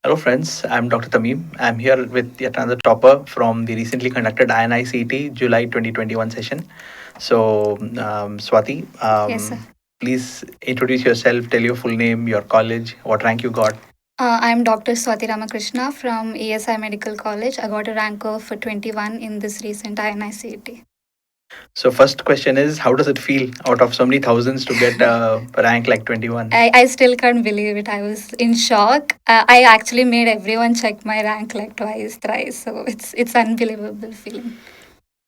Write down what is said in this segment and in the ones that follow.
Hello, friends. I'm Dr. Tamim. I'm here with yet another topper from the recently conducted INICET July 2021 session. So, Swati, Yes, sir. please introduce yourself, tell your full name, your college, what rank you got. I'm Dr. Swati Ramakrishna from ASI Medical College. I got a rank of 21 in this recent INICET. So, first question is, how does it feel out of so many thousands to get a rank like 21? I still can't believe it. I was in shock. I actually made everyone check my rank like twice, thrice. So it's unbelievable feeling.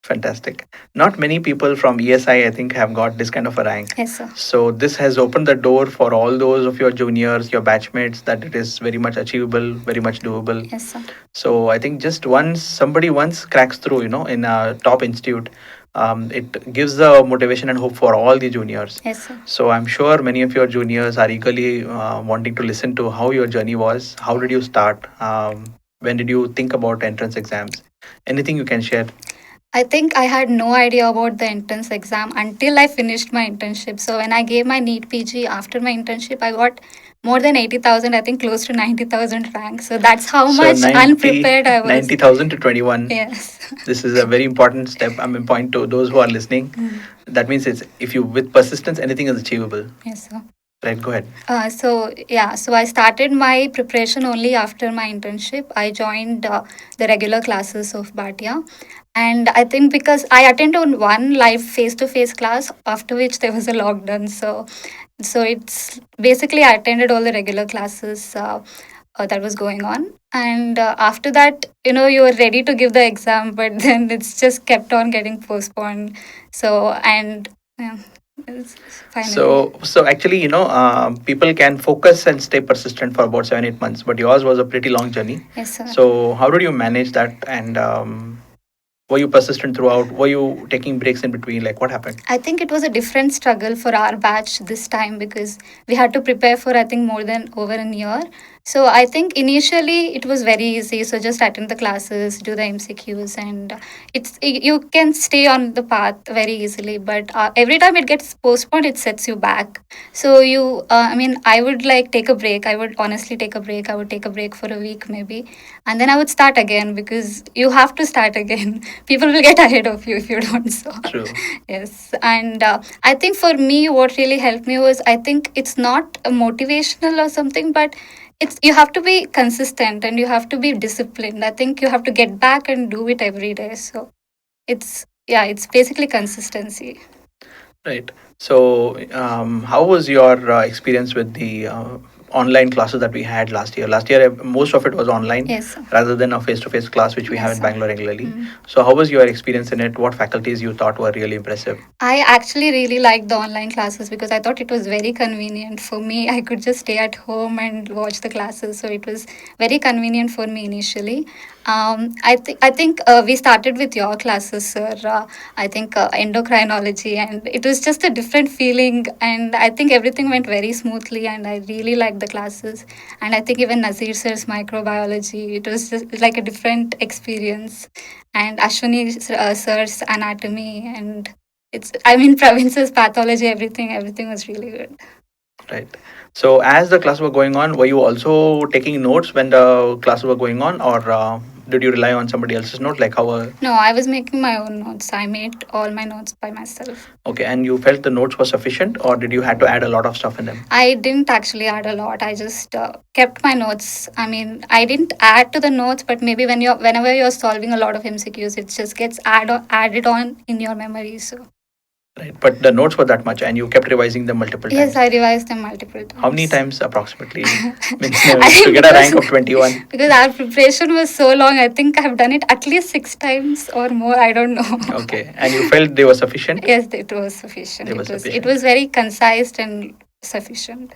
Fantastic. Not many people from ESI, I think, have got this kind of a rank. Yes, sir. So this has opened the door for all those of your juniors, your batchmates, that it is very much achievable, very much doable. Yes, sir. So I think just once somebody once cracks through, in a top institute, it gives the motivation and hope for all the juniors. Yes, sir. So I'm sure many of your juniors are eagerly wanting to listen to how your journey was. How did you start? When did you think about entrance exams? Anything you can share? I think I had no idea about the entrance exam until I finished my internship. So when I gave my NEET PG after my internship, I got more than 80,000, I think close to 90,000 ranks. So that's how So much 90 unprepared I was. 90,000 to 21. Yes. This is a very important step. I mean, point to those who are listening. Mm. That means it's if you with persistence, anything is achievable. Yes, sir. Right, go ahead. So I started my preparation only after my internship. I joined the regular classes of Bhatia, and I think because I attended one live face-to-face class, after which there was a lockdown. So it's basically I attended all the regular classes that was going on, and after that, you were ready to give the exam, but then it's just kept on getting postponed. So and yeah, it's finally. So actually, people can focus and stay persistent for about 7 8 months, but yours was a pretty long journey. Yes, sir. So how did you manage that? And were you persistent throughout? Were you taking breaks in between? Like what happened? I think it was a different struggle for our batch this time because we had to prepare for I think more than over a year. So I think initially it was very easy. So just attend the classes, do the MCQs, and you can stay on the path very easily. But every time it gets postponed, it sets you back. So I mean, I would like take a break. I would honestly take a break. I would take a break for a week maybe, and then I would start again because you have to start again. People will get ahead of you if you don't. So True. yes, and I think for me, what really helped me was I think it's not a motivational or something, but it's you have to be consistent and you have to be disciplined. I think you have to get back and do it every day. So it's basically consistency. Right. So, how was your experience with the online classes that we had last year? Last year, most of it was online. Yes, sir. Rather than a face-to-face class, which we have Yes, in sir. Bangalore regularly. Mm. So, how was your experience in it? What faculties you thought were really impressive? I actually really liked the online classes because I thought it was very convenient for me. I could just stay at home and watch the classes, so it was very convenient for me initially. I think we started with your classes, sir. I think endocrinology, and it was just a different feeling. And I think everything went very smoothly, and I really liked the classes. And I think even Nazir sir's microbiology, it was just like a different experience. And Ashwini sir's anatomy, and I mean, Province's pathology, everything was really good. Right. So, as the classes were going on, were you also taking notes when the classes were going on, or did you rely on somebody else's note? Like how? No, I was making my own notes. I made all my notes by myself. Okay, and you felt the notes were sufficient, or did you had to add a lot of stuff in them? I didn't actually add a lot. I just kept my notes. I mean, I didn't add to the notes, but maybe whenever you're solving a lot of MCQs, it just gets added on in your memory. So Right. But the notes were that much, and you kept revising them multiple yes, times. I revised them multiple times. How many times approximately? Means I to think get a rank of 21. because our preparation was so long. I think I've done it at least 6 times or more. I don't know. Okay, and you felt they were sufficient? Yes, it was sufficient. They were It sufficient. was very concise and sufficient.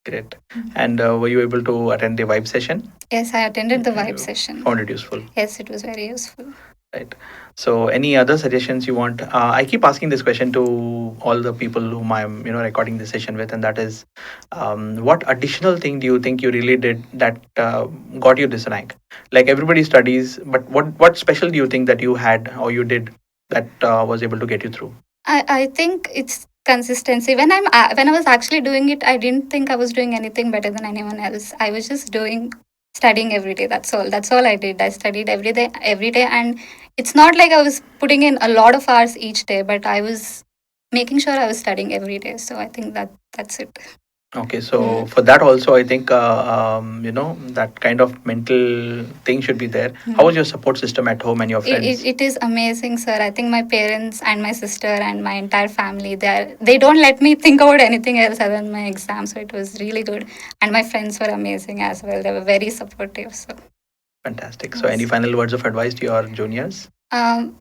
Great. And were you able to attend the vibe session? Yes, I attended the And vibe you session. found it useful. Yes, it was very useful. Right. So, any other suggestions you want? I keep asking this question to all the people whom I'm, recording this session with, and that is, what additional thing do you think you really did that got you this rank? Like everybody studies, but what special do you think that you had or you did that was able to get you through? I think it's consistency. When I was actually doing it, I didn't think I was doing anything better than anyone else. I was just doing studying every day. That's all I did. I studied every day, and it's not like I was putting in a lot of hours each day, but I was making sure I was studying every day. So I think that's it. Okay, so for that also, I think that kind of mental thing should be there. How was your support system at home and your friends? It is amazing, sir. I think my parents and my sister and my entire family, they don't let me think about anything else other than my exam. So it was really good. And my friends were amazing as well. They were very supportive. So Fantastic. So, any yes. final words of advice to your juniors?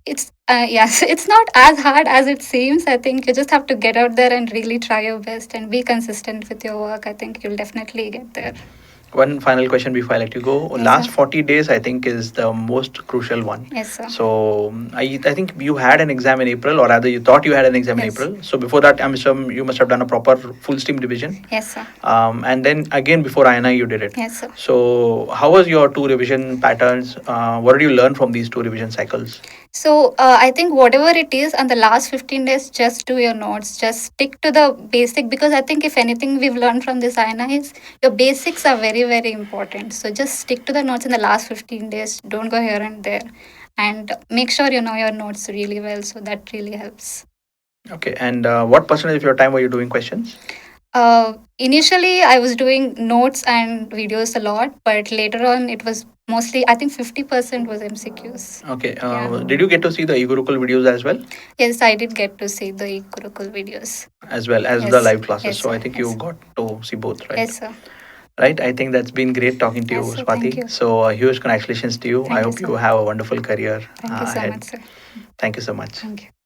It's yes, it's not as hard as it seems. I think you just have to get out there and really try your best and be consistent with your work. I think you'll definitely get there. One final question before I let you go. Yes, Last sir. 40 days, I think, is the most crucial one. Yes, sir. So, I think you had an exam in April, or rather, you thought you had an exam in Yes. April. So, before that, you must have done a proper full steam revision. Yes, sir. And then again, before INI, you did it. Yes, sir. So, how was your two revision patterns? What did you learn from these two revision cycles? So I think whatever it is on the last 15 days, just do your notes. Just stick to the basic, because I think if anything we've learned from this INI is your basics are very, very important. So just stick to the notes in the last 15 days. Don't go here and there. And make sure you know your notes really well. So that really helps. Okay, and what percentage of your time were you doing questions? Initially, I was doing notes and videos a lot, but later on, it was mostly, I think 50% was MCQs. Okay, Yeah. did you get to see the eGurukul videos as well? Yes, I did get to see the Gurukul videos. As well as the Yes. live classes. Yes, So, I sir. think Yes. you got to see both, right? Yes, sir. Right. I think that's been great talking to you, Yes, sir. Thank Swati. you. So, huge congratulations to you. Thank I you hope so you much. have a wonderful career Thank you so ahead. much, sir. Thank you so much. Thank you.